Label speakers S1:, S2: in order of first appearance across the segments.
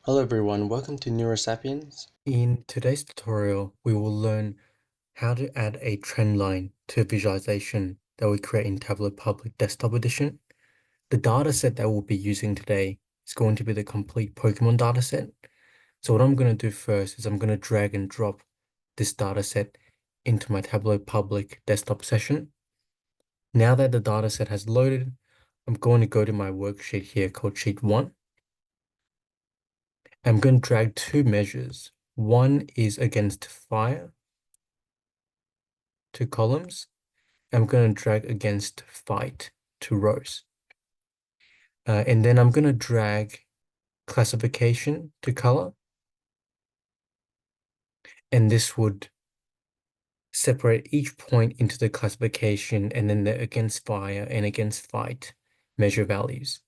S1: Hello everyone, welcome to Neurasapiens.
S2: In today's tutorial, we will learn how to add a trend line to a visualization that we create in Tableau Public Desktop Edition. The data set that we'll be using today is going to be the Complete Pokemon data set. So what I'm going to do first is I'm going to drag and drop this data set into my Tableau Public Desktop session. Now that the data set has loaded, I'm going to go to my worksheet here called Sheet 1. I'm going to drag two measures. One is against fire, two columns. I'm going to drag against fight to rows. And then I'm going to drag classification to color. And this would separate each point into the classification and then the against fire and against fight measure values.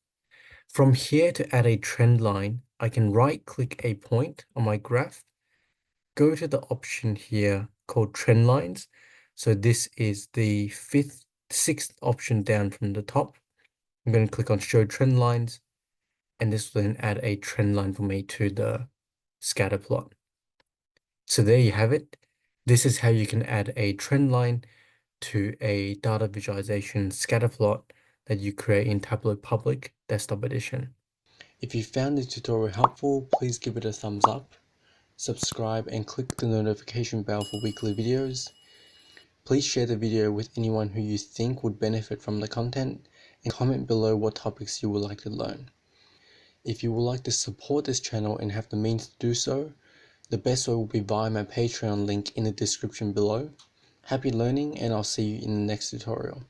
S2: From here to add a trend line, I can right click a point on my graph, go to the option here called trend lines. So this is the sixth option down from the top. I'm going to click on show trend lines, and this will then add a trend line for me to the scatter plot. So there you have it. This is how you can add a trend line to a data visualization scatter plot that you create in Tableau Public Desktop Edition.
S1: If you found this tutorial helpful, please give it a thumbs up, subscribe and click the notification bell for weekly videos. Please share the video with anyone who you think would benefit from the content and comment below what topics you would like to learn. If you would like to support this channel and have the means to do so, the best way will be via my Patreon link in the description below. Happy learning, and I'll see you in the next tutorial.